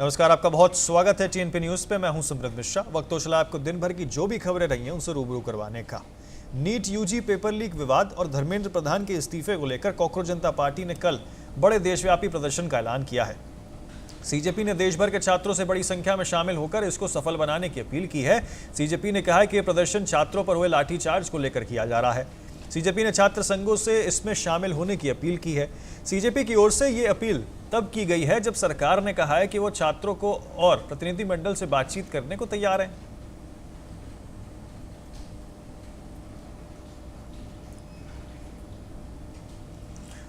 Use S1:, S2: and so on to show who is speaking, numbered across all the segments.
S1: नमस्कार, आपका बहुत स्वागत है टीएनपी न्यूज पे। मैं हूं सुब्रत मिश्रा। वक्त तो चला आपको दिन भर की जो भी खबरें रही हैं उनसे रूबरू करवाने का। नीट यूजी पेपर लीक विवाद और धर्मेंद्र प्रधान के इस्तीफे को लेकर कॉकरोच जनता पार्टी ने कल बड़े देशव्यापी प्रदर्शन का ऐलान किया है। सीजेपी ने देश भर के छात्रों से बड़ी संख्या में शामिल होकर इसको सफल बनाने की अपील की है। सीजेपी ने कहा है कि यह प्रदर्शन छात्रों पर हुए लाठीचार्ज को लेकर किया जा रहा है। सीजेपी ने छात्र संघों से इसमें शामिल होने की अपील की है। सीजेपी की ओर से ये अपील तब की गई है जब सरकार ने कहा है कि वो छात्रों को और प्रतिनिधिमंडल से बातचीत करने को तैयार है।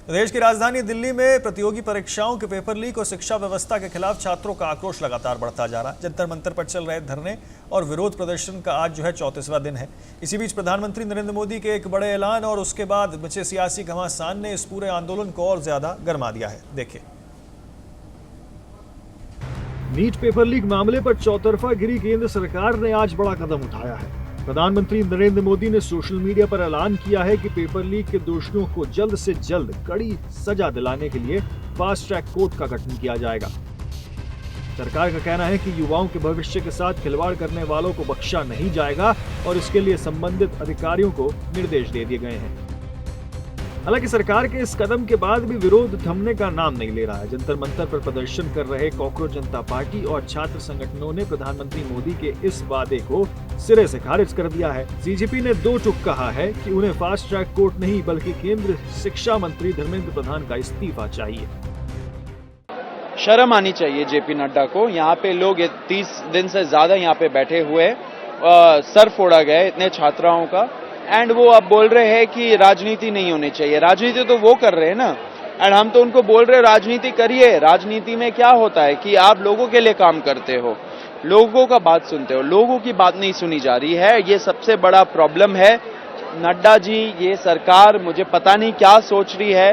S1: देश की राजधानी दिल्ली में प्रतियोगी परीक्षाओं के पेपर लीक और शिक्षा व्यवस्था के खिलाफ छात्रों का आक्रोश लगातार बढ़ता जा रहा है। जंतर मंतर पर चल रहे धरने और विरोध प्रदर्शन का आज जो है 34वां दिन है। इसी बीच प्रधानमंत्री नरेंद्र मोदी के एक बड़े ऐलान और उसके बाद बचे सियासी घमासान ने इस पूरे आंदोलन को और ज्यादा गरमा दिया है। देखिए,
S2: नीट पेपर लीक मामले पर चौतरफा घिरी केंद्र सरकार ने आज बड़ा कदम उठाया है। प्रधानमंत्री नरेंद्र मोदी ने सोशल मीडिया पर ऐलान किया है कि पेपर लीक के दोषियों को जल्द से जल्द कड़ी सजा दिलाने के लिए फास्ट ट्रैक कोर्ट का गठन किया जाएगा। सरकार का कहना है कि युवाओं के भविष्य के साथ खिलवाड़ करने वालों को बख्शा नहीं जाएगा और इसके लिए संबंधित अधिकारियों को निर्देश दे दिए गए हैं। हालांकि सरकार के इस कदम के बाद भी विरोध थमने का नाम नहीं ले रहा है। जंतर मंतर पर प्रदर्शन कर रहे कॉकरोच जनता पार्टी और छात्र संगठनों ने प्रधानमंत्री मोदी के इस वादे को सिरे से खारिज कर दिया है। सीजेपी ने दो टूक कहा है कि उन्हें फास्ट ट्रैक कोर्ट नहीं बल्कि केंद्र शिक्षा मंत्री धर्मेंद्र प्रधान का इस्तीफा चाहिए।
S3: शर्म आनी चाहिए जेपी नड्डा को। यहाँ पे लोग 30 दिन से ज्यादा यहाँ पे बैठे हुए, सर फोड़ा गया इतने छात्राओं का, एंड वो अब बोल रहे हैं कि राजनीति नहीं होनी चाहिए। राजनीति तो वो कर रहे हैं ना, एंड हम तो उनको बोल रहे हैं राजनीति करिए। राजनीति में क्या होता है कि आप लोगों के लिए काम करते हो, लोगों का बात सुनते हो, लोगों की बात नहीं सुनी जा रही है। ये सबसे बड़ा प्रॉब्लम है। नड्डा जी, ये सरकार मुझे पता नहीं क्या सोच रही है।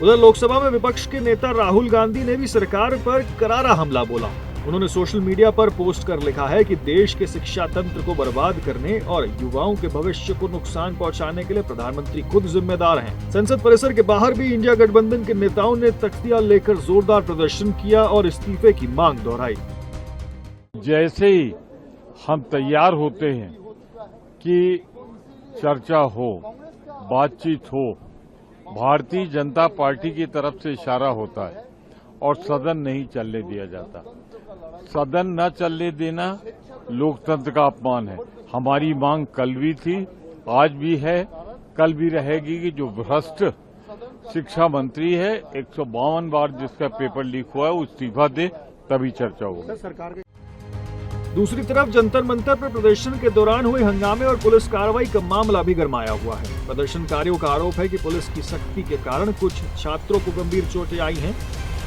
S2: उधर लोकसभा में विपक्ष के नेता राहुल गांधी ने भी सरकार पर करारा हमला बोला। उन्होंने सोशल मीडिया पर पोस्ट कर लिखा है कि देश के शिक्षा तंत्र को बर्बाद करने और युवाओं के भविष्य को नुकसान पहुंचाने के लिए प्रधानमंत्री खुद जिम्मेदार हैं। संसद परिसर के बाहर भी इंडिया गठबंधन के नेताओं ने तख्तियां लेकर जोरदार प्रदर्शन किया और इस्तीफे की मांग दोहराई।
S4: जैसे ही हम तैयार होते हैं कि चर्चा हो, बातचीत हो, भारतीय जनता पार्टी की तरफ से इशारा होता है और सदन नहीं चलने दिया जाता। सदन न चलने देना लोकतंत्र का अपमान है। हमारी मांग कल भी थी, आज भी है, कल भी रहेगी कि जो भ्रष्ट शिक्षा मंत्री है 152 बार जिसका पेपर लीक हुआ है वो इस्तीफा दे, तभी चर्चा होगी।
S2: दूसरी तरफ जंतर मंतर पर प्रदर्शन के दौरान हुए हंगामे और पुलिस कार्रवाई का मामला भी गरमाया हुआ है। प्रदर्शनकारियों का आरोप है कि पुलिस की सख्ती के कारण कुछ छात्रों को गंभीर चोटें आई हैं,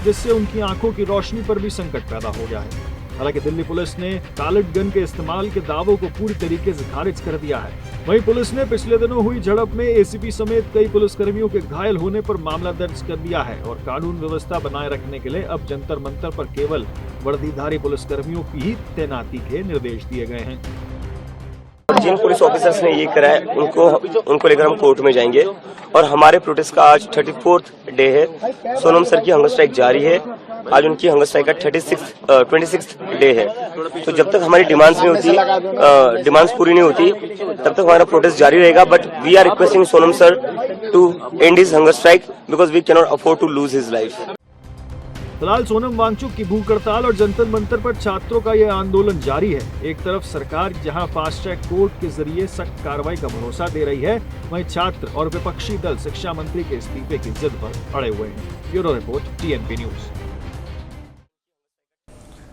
S2: जिससे उनकी आंखों की रोशनी पर भी संकट पैदा हो गया है। हालांकि दिल्ली पुलिस ने पैलेट गन के इस्तेमाल के दावों को पूरी तरीके से खारिज कर दिया है। वहीं पुलिस ने पिछले दिनों हुई झड़प में एसीपी समेत कई पुलिसकर्मियों के घायल होने पर मामला दर्ज कर दिया है और कानून व्यवस्था बनाए रखने के लिए अब जंतर मंतर पर केवल वर्दीधारी पुलिसकर्मियों की ही तैनाती के निर्देश दिए गए हैं।
S5: जिन पुलिस ऑफिसर्स ने ये करा है उनको लेकर हम कोर्ट में जाएंगे और हमारे प्रोटेस्ट का आज 34th डे है। सोनम सर की हंगर स्ट्राइक जारी है। आज उनकी हंगर स्ट्राइक का 26th डे है। तो जब तक हमारी डिमांड्स नहीं होती, डिमांड्स पूरी नहीं होती, तब तक हमारा प्रोटेस्ट जारी रहेगा। But we are requesting Sonam sir to end his hunger strike because we can not afford to lose his life.
S2: फिलहाल सोनम वांगचुक की भूख हड़ताल और जंतर मंतर पर छात्रों का यह आंदोलन जारी है। एक तरफ सरकार जहां फास्ट ट्रैक कोर्ट के जरिए सख्त कार्रवाई का भरोसा दे रही है, वहीं छात्र और विपक्षी दल शिक्षा मंत्री के इस्तीफे की जिद पर अड़े हुए हैं। Bureau report, TNP news.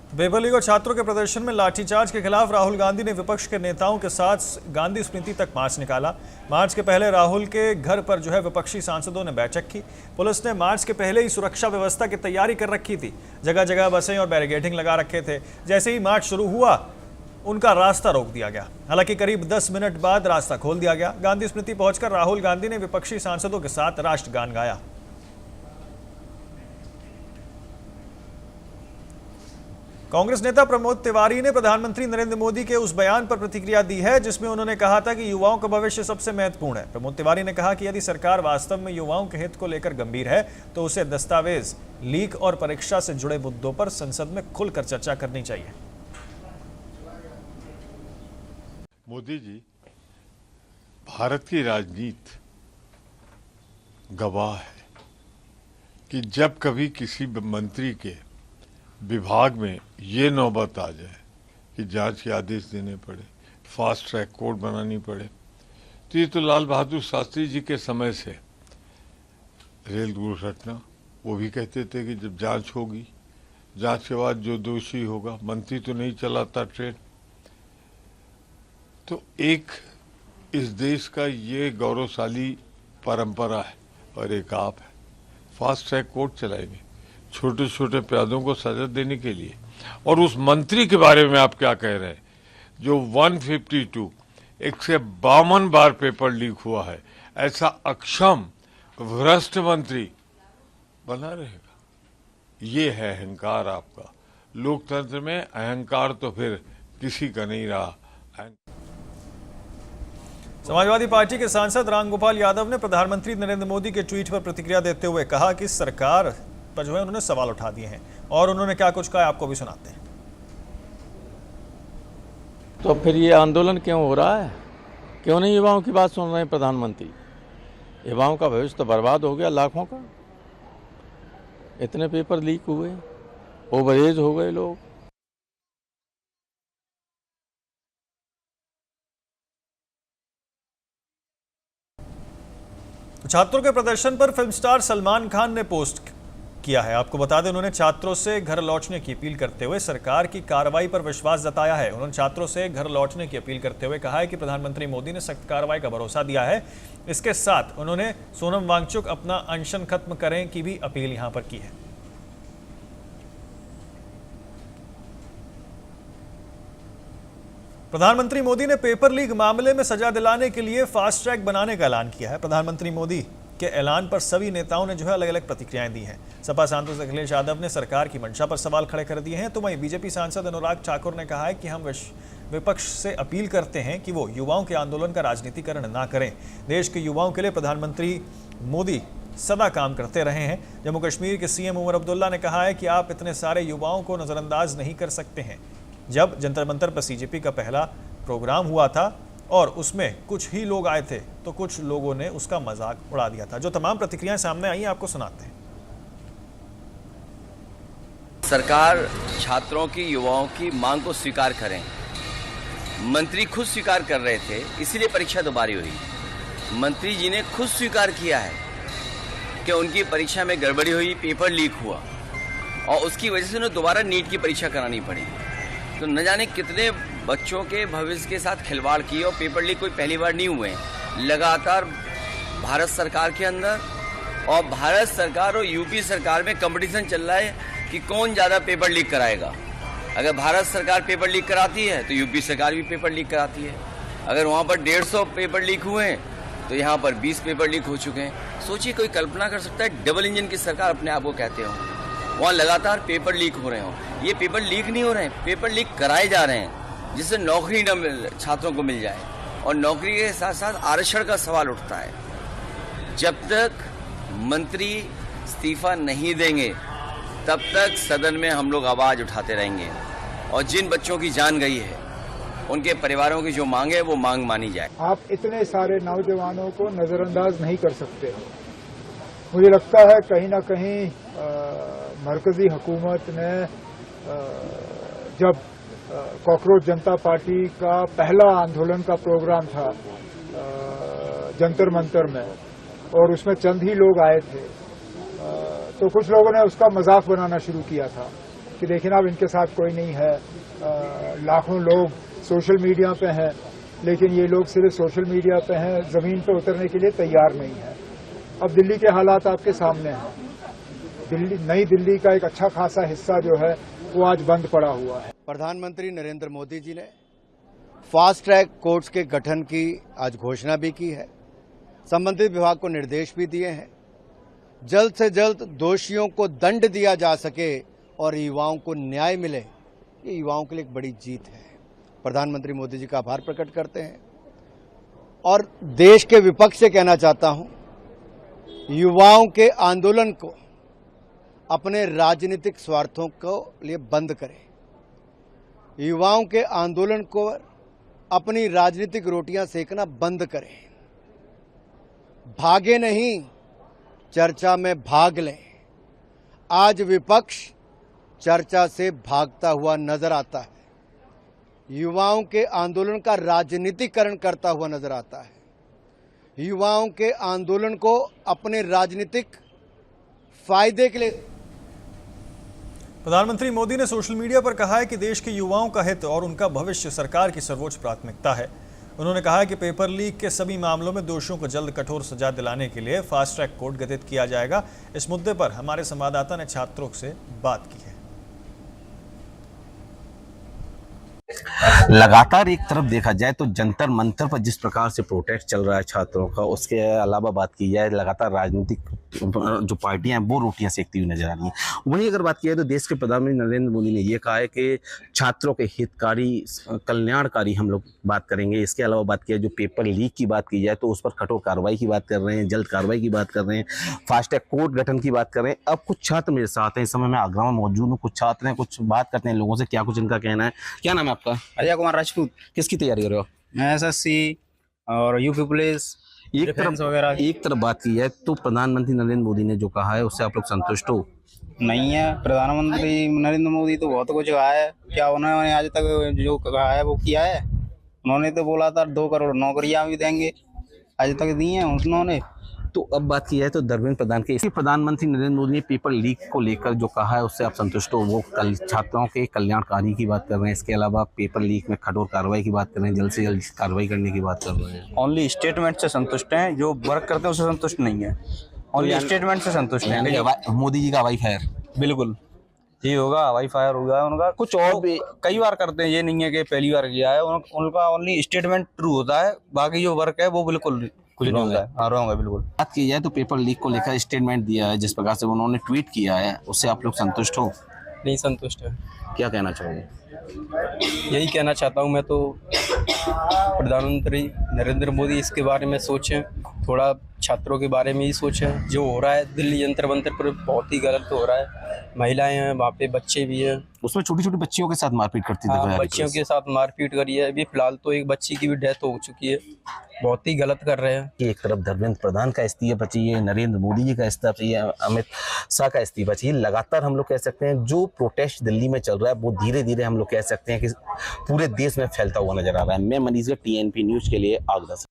S1: Paper leak और छात्रों के प्रदर्शन में लाठीचार्ज के खिलाफ राहुल गांधी ने विपक्ष के नेताओं के साथ गांधी स्मृति तक मार्च निकाला। मार्च के पहले राहुल के घर पर जो है विपक्षी सांसदों ने बैठक की। पुलिस ने मार्च के पहले ही सुरक्षा व्यवस्था की तैयारी कर रखी थी। जगह जगह बसें और बैरिकेडिंग लगा रखे थे। जैसे ही मार्च शुरू हुआ उनका रास्ता रोक दिया गया। हालांकि करीब 10 मिनट बाद रास्ता खोल दिया गया। गांधी स्मृति पहुंचकर राहुल गांधी ने विपक्षी सांसदों के साथ राष्ट्रगान गाया। कांग्रेस नेता प्रमोद तिवारी ने प्रधानमंत्री नरेंद्र मोदी के उस बयान पर प्रतिक्रिया दी है जिसमें उन्होंने कहा था कि युवाओं का भविष्य सबसे महत्वपूर्ण है। प्रमोद तिवारी ने कहा कि यदि सरकार वास्तव में युवाओं के हित को लेकर गंभीर है तो उसे दस्तावेज लीक और परीक्षा से जुड़े मुद्दों पर संसद में खुलकर चर्चा करनी चाहिए।
S4: मोदी जी, भारत की राजनीति गवाह है कि जब कभी किसी मंत्री के विभाग में ये नौबत आ जाए कि जांच के आदेश देने पड़े, फास्ट ट्रैक कोर्ट बनानी पड़े, तो ये तो लाल बहादुर शास्त्री जी के समय से रेल दुर्घटना, वो भी कहते थे कि जब जांच होगी, जांच के बाद जो दोषी होगा, मंत्री तो नहीं चलाता ट्रेन। तो एक इस देश का ये गौरवशाली परंपरा है और एक आप है, फास्ट ट्रैक कोर्ट चलाएंगे छोटे छोटे अपराधों को सजा देने के लिए। और उस मंत्री के बारे में आप क्या कह रहे हैं जो 152 152 बार पेपर लीक हुआ है, ऐसा अक्षम भ्रष्ट मंत्री बना रहेगा? ये है अहंकार आपका। लोकतंत्र में अहंकार तो फिर किसी का नहीं रहा।
S1: समाजवादी पार्टी के सांसद रामगोपाल यादव ने प्रधानमंत्री नरेंद्र मोदी के ट्वीट पर प्रतिक्रिया देते हुए कहा कि सरकार पर जो है उन्होंने सवाल उठा दिए हैं और उन्होंने क्या कुछ कहा आपको भी सुनाते हैं।
S6: तो फिर ये आंदोलन क्यों हो रहा है? क्यों नहीं युवाओं की बात सुन रहे हैं प्रधानमंत्री? युवाओं का भविष्य तो बर्बाद हो गया लाखों का। इतने पेपर लीक हुए, ओवरेज हो गए लोग।
S1: छात्रों के प्रदर्शन पर फिल्म स्टार सलमान खान ने पोस्ट किया है। आपको बता दें, उन्होंने छात्रों से घर लौटने की अपील करते हुए सरकार की कार्रवाई पर विश्वास जताया है। उन्होंने छात्रों से घर लौटने की अपील करते हुए कहा है कि प्रधानमंत्री मोदी ने सख्त कार्रवाई का भरोसा दिया है। इसके साथ उन्होंने सोनम वांगचुक अपना अनशन खत्म करें की भी अपील यहां पर की है। प्रधानमंत्री मोदी ने पेपर लीक मामले में सजा दिलाने के लिए फास्ट ट्रैक बनाने का ऐलान किया है। प्रधानमंत्री मोदी के ऐलान पर सभी नेताओं ने जो है अलग अलग प्रतिक्रियाएं दी हैं। सपा सांसद अखिलेश यादव ने सरकार की मंशा पर सवाल खड़े कर दिए हैं, तो वहीं बीजेपी सांसद अनुराग ठाकुर ने कहा है कि हम विपक्ष से अपील करते हैं कि वो युवाओं के आंदोलन का राजनीतिकरण ना करें। देश के युवाओं के लिए प्रधानमंत्री मोदी सदा काम करते रहे हैं। जम्मू कश्मीर के सीएम उमर अब्दुल्ला ने कहा है कि आप इतने सारे युवाओं को नजरअंदाज नहीं कर सकते हैं। जब जंतर मंतर पर सीजेपी का पहला प्रोग्राम हुआ था और उसमें कुछ ही लोग आए थे तो कुछ लोगों ने उसका मजाक उड़ा दिया था। जो तमाम प्रतिक्रियाएं सामने आई आपको सुनाते हैं।
S7: सरकार छात्रों की, युवाओं की मांग को स्वीकार करें। मंत्री खुद स्वीकार कर रहे थे, इसीलिए परीक्षा दोबारा हुई। मंत्री जी ने खुद स्वीकार किया है कि उनकी परीक्षा में गड़बड़ी हुई, पेपर लीक हुआ और उसकी वजह से उन्हें दोबारा नीट की परीक्षा करानी पड़ी। तो न जाने कितने बच्चों के भविष्य के साथ खिलवाड़ किए और पेपर लीक कोई पहली बार नहीं हुए। लगातार भारत सरकार के अंदर और भारत सरकार और यूपी सरकार में कंपटीशन चल रहा है कि कौन ज़्यादा पेपर लीक कराएगा। अगर भारत सरकार पेपर लीक कराती है तो यूपी सरकार भी पेपर लीक कराती है। अगर वहाँ पर 150 पेपर लीक हुए हैं तो यहाँ पर 20 पेपर लीक हो चुके हैं। सोचिए, कोई कल्पना कर सकता है डबल इंजन की सरकार अपने आप को कहते हो, वहाँ लगातार पेपर लीक हो रहे हो। ये पेपर लीक नहीं हो रहे हैं, पेपर लीक कराए जा रहे हैं जिससे नौकरी न छात्रों को मिल जाए और नौकरी के साथ साथ आरक्षण का सवाल उठता है। जब तक मंत्री इस्तीफा नहीं देंगे तब तक सदन में हम लोग आवाज उठाते रहेंगे और जिन बच्चों की जान गई है उनके परिवारों की जो मांग है वो मांग मानी जाए।
S8: आप इतने सारे नौजवानों को नजरअंदाज नहीं कर सकते। मुझे लगता है कहीं ना कहीं मरकजी हुकूमत ने जब कॉकरोच जनता पार्टी का पहला आंदोलन का प्रोग्राम था जंतर मंतर में और उसमें चंद ही लोग आए थे, तो कुछ लोगों ने उसका मजाक बनाना शुरू किया था कि देखिए ना, अब इनके साथ कोई नहीं है। लाखों लोग सोशल मीडिया पे हैं, लेकिन ये लोग सिर्फ सोशल मीडिया पे हैं, जमीन पे उतरने के लिए तैयार नहीं है। अब दिल्ली के हालात आपके सामने हैं। नई दिल्ली का एक अच्छा खासा हिस्सा जो है वो आज बंद पड़ा हुआ है।
S9: प्रधानमंत्री नरेंद्र मोदी जी ने फास्ट ट्रैक कोर्ट्स के गठन की आज घोषणा भी की है। संबंधित विभाग को निर्देश भी दिए हैं, जल्द से जल्द दोषियों को दंड दिया जा सके और युवाओं को न्याय मिले, ये युवाओं के लिए एक बड़ी जीत है। प्रधानमंत्री मोदी जी का आभार प्रकट करते हैं और देश के विपक्ष से कहना चाहता हूं, युवाओं के आंदोलन को अपने राजनीतिक स्वार्थों को लिए बंद करें। युवाओं के आंदोलन को अपनी राजनीतिक रोटियां सेकना बंद करें। भागे नहीं, चर्चा में भाग लें। आज विपक्ष चर्चा से भागता हुआ नजर आता है, युवाओं के आंदोलन का राजनीतिकरण करता हुआ नजर आता है। युवाओं के आंदोलन को अपने राजनीतिक फायदे के लिए
S1: प्रधानमंत्री मोदी ने सोशल मीडिया पर कहा है कि देश के युवाओं का हित और उनका भविष्य सरकार की सर्वोच्च प्राथमिकता है। उन्होंने कहा है कि पेपर लीक के सभी मामलों में दोषियों को जल्द कठोर सजा दिलाने के लिए फास्ट ट्रैक कोर्ट गठित किया जाएगा। इस मुद्दे पर हमारे संवाददाता ने छात्रों से बात की है।
S10: लगातार एक तरफ देखा जाए तो जंतर मंतर पर जिस प्रकार से प्रोटेस्ट चल रहा है छात्रों का, उसके अलावा बात की जाए लगातार राजनीतिक जो पार्टियां हैं वो रोटियां सेकती हुई नजर आ रही हैं। वहीं अगर बात की जाए तो देश के प्रधानमंत्री नरेंद्र मोदी ने ये कहा है कि छात्रों के हितकारी कल्याणकारी हम लोग बात करेंगे। इसके अलावा बात की जाए जो पेपर लीक की बात की जाए तो उस पर कठोर कार्रवाई की बात कर रहे हैं, जल्द कार्रवाई की बात कर रहे हैं, फास्ट ट्रैक कोर्ट गठन की बात कर रहे हैं। अब कुछ छात्र मेरे साथ हैं, इस समय मैं आगरा में मौजूद हूँ। कुछ छात्र हैं, कुछ बात करते हैं लोगों से, क्या कुछ इनका कहना है। क्या नाम है आपका?
S11: अजय कुमार राजपूत।
S10: किसकी तैयारी कर रहे हो?
S11: मैं एसएससी और यूपी पुलिस
S10: एक तरफ बात की है तो प्रधानमंत्री नरेंद्र मोदी ने जो कहा है उससे आप लोग संतुष्ट हो?
S11: नहीं है। प्रधानमंत्री नरेंद्र मोदी तो बहुत कुछ कहा है, क्या उन्होंने आज तक जो कहा है वो किया है? उन्होंने तो बोला था 2 करोड़ नौकरियां भी देंगे, आज तक दी हैं उन्होंने।
S10: तो अब बात की जाए तो धर्मेंद्र प्रधान के इसी प्रधानमंत्री नरेंद्र मोदी ने पेपर लीक को लेकर जो कहा है उससे आप संतुष्ट हो? वो कल छात्रों के कल्याणकारी की बात कर रहे हैं, इसके अलावा पेपर लीक में कठोर कार्रवाई की बात कर रहे हैं, जल्द से जल्द कार्रवाई करने की बात कर रहे हैं।
S11: ओनली स्टेटमेंट से संतुष्ट हैं, जो वर्क करते हैं उससे संतुष्ट नहीं है। ओनली स्टेटमेंट से संतुष्ट है।
S10: मोदी जी का हवाई फायर
S11: बिल्कुल ये होगा, हवाई फायर होगा उनका। कुछ और भी कई बार करते हैं, ये नहीं है कि पहली बार किया है। उनका ओनली स्टेटमेंट ट्रू होता है, बाकी जो वर्क है वो बिल्कुल कुछ नहीं होता है। हाँ, रॉन्ग है बिल्कुल।
S10: बात की जाए तो पेपर लीक को लेकर स्टेटमेंट दिया है, जिस प्रकार से उन्होंने ट्वीट किया है, उससे आप लोग संतुष्ट हो?
S11: नहीं संतुष्ट है।
S10: क्या कहना चाहोगे?
S11: यही कहना चाहता हूँ मैं तो, प्रधानमंत्री नरेंद्र मोदी इसके बारे में सोचें, थोड़ा छात्रों के बारे में ही सोचें। जो हो रहा है दिल्ली जंतर मंतर पर बहुत ही गलत हो रहा है। महिलाएं हैं वहाँ पे, बच्चे भी हैं,
S10: उसमें छोटी छोटी बच्चियों के साथ मारपीट करती थी।
S11: बच्चियों के साथ मारपीट करी है। अभी फिलहाल तो एक बच्ची की भी डेथ हो चुकी है। बहुत ही गलत कर रहे हैं।
S10: एक तरफ धर्मेंद्र प्रधान का इस्तीफा चाहिए, नरेंद्र मोदी जी का इस्तीफा चाहिए, अमित शाह का इस्तीफा चाहिए। लगातार हम लोग कह सकते हैं जो प्रोटेस्ट दिल्ली में चल रहा है वो धीरे धीरे हम लोग कह सकते हैं कि पूरे देश में फैलता हुआ नजर आ रहा है। मैं मनीष TNP न्यूज के लिए आगरा से।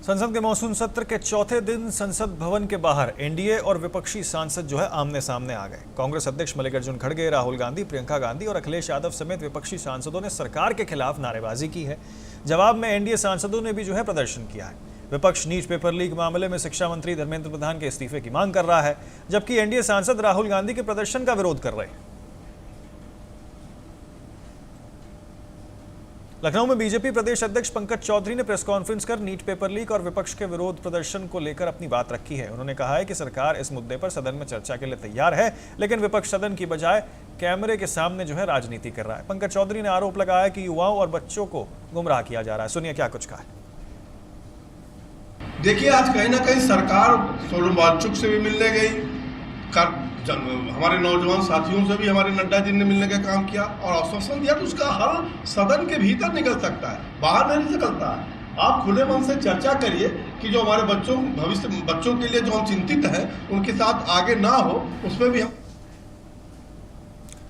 S1: संसद के मॉनसून सत्र के चौथे दिन संसद भवन के बाहर एनडीए और विपक्षी सांसद जो है आमने सामने आ गए। कांग्रेस अध्यक्ष मल्लिकार्जुन खड़गे, राहुल गांधी, प्रियंका गांधी और अखिलेश यादव समेत विपक्षी सांसदों ने सरकार के खिलाफ नारेबाजी की है। जवाब में एनडीए सांसदों ने भी जो है प्रदर्शन किया है। विपक्ष नीट पेपर लीक मामले में शिक्षा मंत्री धर्मेंद्र प्रधान के इस्तीफे की मांग कर रहा है, जबकि एनडीए सांसद राहुल गांधी के प्रदर्शन का विरोध कर रहे हैं। लखनऊ में बीजेपी प्रदेश अध्यक्ष पंकज चौधरी ने प्रेस कॉन्फ्रेंस कर नीट पेपर लीक और विपक्ष के विरोध प्रदर्शन को लेकर अपनी बात रखी है। उन्होंने कहा है कि सरकार इस मुद्दे पर सदन में चर्चा के लिए तैयार है, लेकिन विपक्ष सदन की बजाय कैमरे के सामने जो है राजनीति कर रहा है। पंकज चौधरी ने आरोप लगाया कि युवाओं और बच्चों को गुमराह किया जा रहा है। सुनिए क्या कुछ कहा है।
S12: देखिए, आज कहीं ना कहीं सरकार सोनम वांगचुक से भी मिलने गई, हमारे नौजवान साथियों से भी हमारे नड्डा जी ने मिलने का काम किया और आश्वासन दिया कि उसका हल सदन के भीतर निकल सकता है, बाहर नहीं निकलता है। आप खुले मन से चर्चा करिए कि जो हमारे बच्चों के लिए जो हम चिंतित हैं उनके साथ आगे ना हो, उसमें भी हम।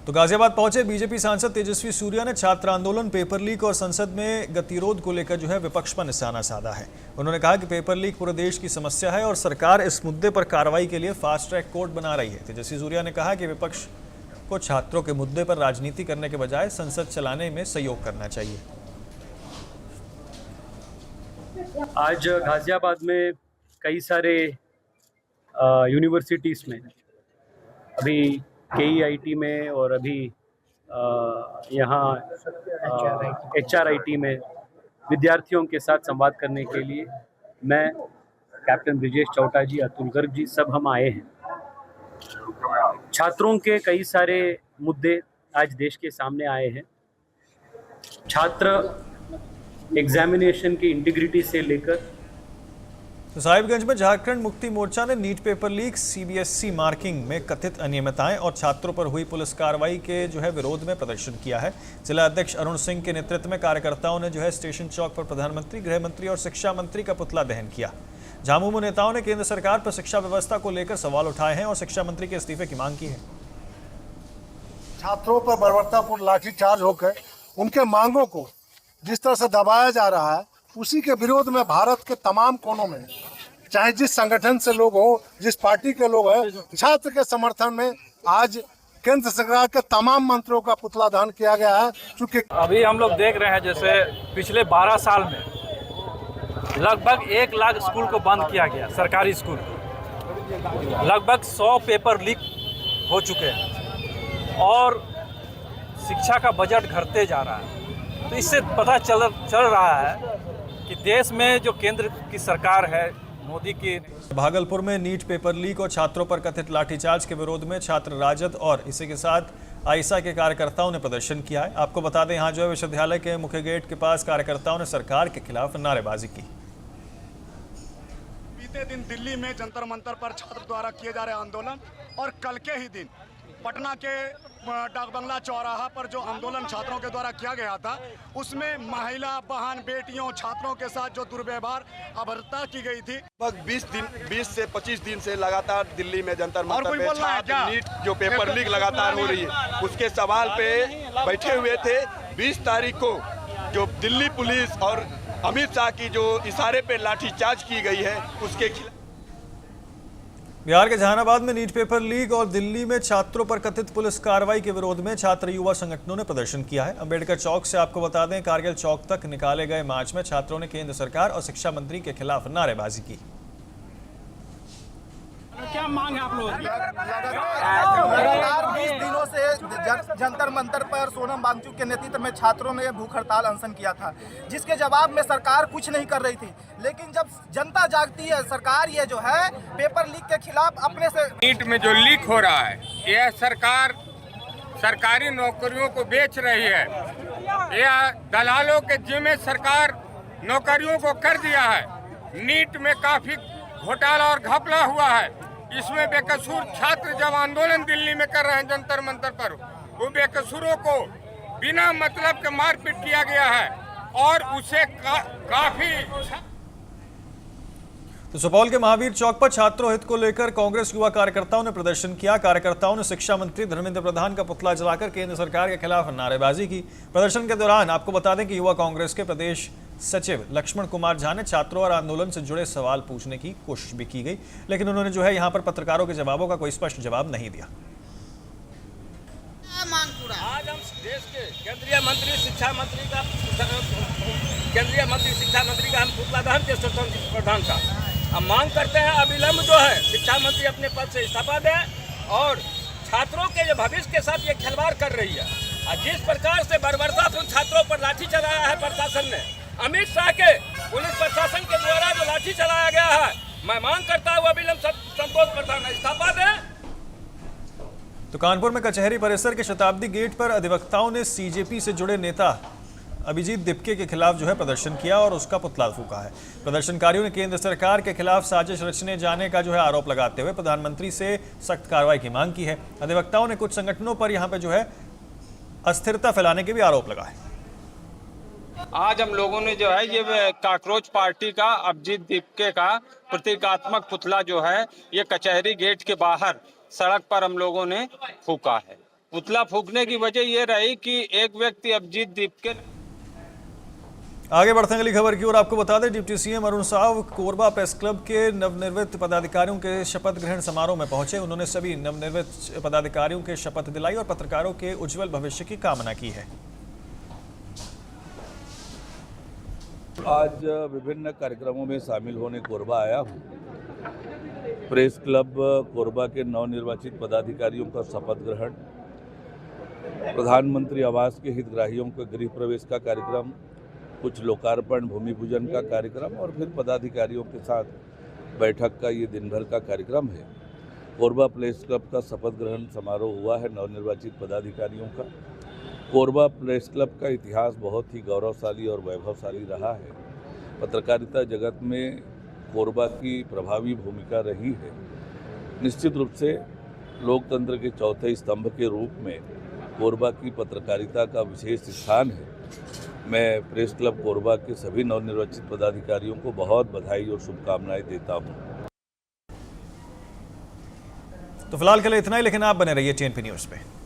S1: तो गाजियाबाद पहुंचे बीजेपी सांसद तेजस्वी सूर्या ने छात्र आंदोलन, पेपर लीक और संसद में गतिरोध को लेकर जो है विपक्ष पर निशाना साधा है। उन्होंने कहा कि पेपर लीक पूरे देश की समस्या है और सरकार इस मुद्दे पर कार्रवाई के लिए फास्ट ट्रैक कोर्ट बना रही है। तेजस्वी सूर्या ने कहा कि विपक्ष को छात्रों के मुद्दे पर राजनीति करने के बजाय संसद चलाने में सहयोग करना चाहिए।
S13: आज गाजियाबाद में कई सारे यूनिवर्सिटीज़ में, अभी KEIT में और अभी यहाँ HRIT में विद्यार्थियों के साथ संवाद करने के लिए मैं, कैप्टन ब्रिजेश चौटा जी, अतुल गर्ग जी, सब हम आए हैं। छात्रों के कई सारे मुद्दे आज देश के सामने आए हैं। छात्र एग्जामिनेशन की इंटीग्रिटी से लेकर
S1: तो साहिबगंज में झारखंड मुक्ति मोर्चा ने NEET paper leak, CBSE marking में कथित अनियमितताएं और छात्रों पर हुई पुलिस कार्रवाई के विरोध में प्रदर्शन किया है। जिला अध्यक्ष अरुण सिंह के नेतृत्व में कार्यकर्ताओं ने स्टेशन चौक पर प्रधानमंत्री, गृह मंत्री और शिक्षा मंत्री का पुतला दहन किया। झामुमो नेताओं ने केंद्र सरकार पर शिक्षा व्यवस्था को लेकर सवाल उठाए हैं और शिक्षा मंत्री के इस्तीफे की मांग की है।
S14: छात्रों पर बर्बरतापूर्ण लाठीचार्ज होकर उनके मांगों को जिस तरह से दबाया जा रहा है, उसी के विरोध में भारत के तमाम कोनों में, चाहे जिस संगठन से लोग हो, जिस पार्टी के लोग हैं, छात्र के समर्थन में आज केंद्र सरकार के तमाम मंत्रियों का पुतला दहन किया गया है। चूंकि
S15: अभी हम लोग देख रहे हैं जैसे पिछले 12 साल में लगभग 1 लाख स्कूल को बंद किया गया, सरकारी स्कूल। लगभग 100 पेपर लीक हो चुके हैं और शिक्षा का बजट घटते जा रहा है। तो इससे पता चल रहा है कि देश में जो केंद्र की सरकार है, मोदी की।
S1: भागलपुर में नीट पेपर लीक और छात्रों पर कथित लाठीचार्ज के विरोध में छात्र राजद और इसी के साथ आईसा के कार्यकर्ताओं ने प्रदर्शन किया है। आपको बता दें, यहाँ विश्वविद्यालय के मुख्य गेट के पास कार्यकर्ताओं ने सरकार के खिलाफ नारेबाजी की।
S16: बीते दिन दिल्ली में जंतर मंतर पर छात्र द्वारा किए जा रहे आंदोलन और कल के ही दिन पटना के डाक बंगला चौराहा पर जो आंदोलन छात्रों के द्वारा किया गया था, उसमें महिला, बहन, बेटियों, छात्रों के साथ जो दुर्व्यवहार, अभद्रता की गई थी।
S17: लगभग 20 से 25 दिन से लगातार दिल्ली में जंतर मंतर पे छात्र नीट जो पेपर लीक लगातार हो रही है, उसके सवाल पे बैठे हुए थे। 20 तारीख को जो दिल्ली पुलिस और अमित शाह की जो इशारे पे लाठीचार्ज की गई है, उसके खिलाफ
S1: बिहार के जहानाबाद में नीट पेपर लीक और दिल्ली में छात्रों पर कथित पुलिस कार्रवाई के विरोध में छात्र युवा संगठनों ने प्रदर्शन किया है। अंबेडकर चौक से आपको बता दें, कारगिल चौक तक निकाले गए मार्च में छात्रों ने केंद्र सरकार और शिक्षा मंत्री के खिलाफ नारेबाजी की।
S15: क्या मांग है आप लोगों की?
S18: लगातार 20 दिनों से जंतर मंतर पर सोनम वांगचुक के नेतृत्व में छात्रों ने भूख हड़ताल अनशन किया था, जिसके जवाब में सरकार कुछ नहीं कर रही थी। लेकिन जब जनता जागती है, सरकार ये जो है पेपर लीक के खिलाफ अपने से।
S19: नीट में जो लीक हो रहा है, यह सरकार सरकारी नौकरियों को बेच रही है। यह दलालों के जिम्मे सरकार नौकरियों को कर दिया है। नीट में काफी घोटाला और घपला हुआ है। इसमें बेकसूर छात्र जब आंदोलन दिल्ली में कर रहे हैं जंतर मंतर पर, वो बेकसूरों को बिना मतलब के मारपीट किया गया है और उसे काफी।
S1: तो सुपौल के महावीर चौक पर छात्रों हित को लेकर कांग्रेस युवा कार्यकर्ताओं ने प्रदर्शन किया। कार्यकर्ताओं ने शिक्षा मंत्री धर्मेंद्र प्रधान का पुतला जलाकर केंद्र सरकार के खिलाफ नारेबाजी की। प्रदर्शन के दौरान आपको बता दें कि युवा कांग्रेस के प्रदेश सचिव लक्ष्मण कुमार झा ने छात्रों और आंदोलन से जुड़े सवाल पूछने की कोशिश भी की गई, लेकिन उन्होंने यहाँ पर पत्रकारों के जवाबों का कोई स्पष्ट जवाब नहीं दिया।
S20: आज हम देश के केंद्रीय मंत्री शिक्षा मंत्री का हम पुतला दहन के स्वतंत्र प्रधान का हम मांग करते हैं, अविलंब जो है शिक्षा मंत्री अपने पद से इस्तीफा दे और छात्रों के जो भविष्य के साथ ये खिलवाड़ कर रही है। और जिस प्रकार से बर्बरतापूर्ण छात्रों पर लाठी चलाया है प्रशासन ने, अमित शाह के पुलिस प्रशासन के द्वारा जो लाठी चलाया गया है, मैं मांग करता हूँ अविलंब संतोष प्रधान इस्तीफा दे।
S1: तो कानपुर में कचहरी परिसर के शताब्दी गेट पर अधिवक्ताओं ने सीजेपी से जुड़े नेता अभिजीत दिपके के खिलाफ प्रदर्शन किया और उसका पुतला फूंका है। प्रदर्शनकारियों ने केंद्र सरकार के खिलाफ साजिश रचने जाने का आरोप लगाते हुए प्रधानमंत्री से सख्त कार्रवाई की मांग की है। अधिवक्ताओं ने कुछ संगठनों पर यहाँ पे अस्थिरता फैलाने के भी आरोप लगाए।
S15: आज हम लोगों ने ये काकरोच पार्टी का अभिजीत दिपके का प्रतीकात्मक पुतला ये कचहरी गेट के बाहर सड़क पर हम लोगों ने फूंका है। पुतला फूंकने की वजह ये रही कि एक व्यक्ति अभिजीत दिपके।
S1: आगे बढ़ते हैं अगली खबर की ओर। आपको बता दें, deputy CM Arun Sao Korba press club के नवनिर्मित पदाधिकारियों के शपथ ग्रहण समारोह में पहुंचे। उन्होंने सभी नवनिर्मित पदाधिकारियों के शपथ दिलाई और पत्रकारों के उज्जवल भविष्य की कामना की है।
S21: आज विभिन्न कार्यक्रमों में शामिल होने कोरबा आया हूँ। प्रेस क्लब कोरबा के नवनिर्वाचित पदाधिकारियों का शपथ ग्रहण, प्रधानमंत्री आवास के हितग्राहियों के गृह प्रवेश का कार्यक्रम, कुछ लोकार्पण, भूमि पूजन का कार्यक्रम और फिर पदाधिकारियों के साथ बैठक का ये दिन भर का कार्यक्रम है। कोरबा प्रेस क्लब का शपथ ग्रहण समारोह हुआ है नवनिर्वाचित पदाधिकारियों का। कोरबा प्रेस क्लब का इतिहास बहुत ही गौरवशाली और वैभवशाली रहा है। पत्रकारिता जगत में कोरबा की प्रभावी भूमिका रही है। निश्चित रूप से लोकतंत्र के चौथे स्तंभ के रूप में कोरबा की पत्रकारिता का विशेष स्थान है। मैं प्रेस क्लब कोरबा के सभी नवनिर्वाचित पदाधिकारियों को बहुत बधाई और शुभकामनाएं देता हूं।
S1: तो फिलहाल के लिए इतना ही, लेकिन आप बने रहिए TNP न्यूज़ पे।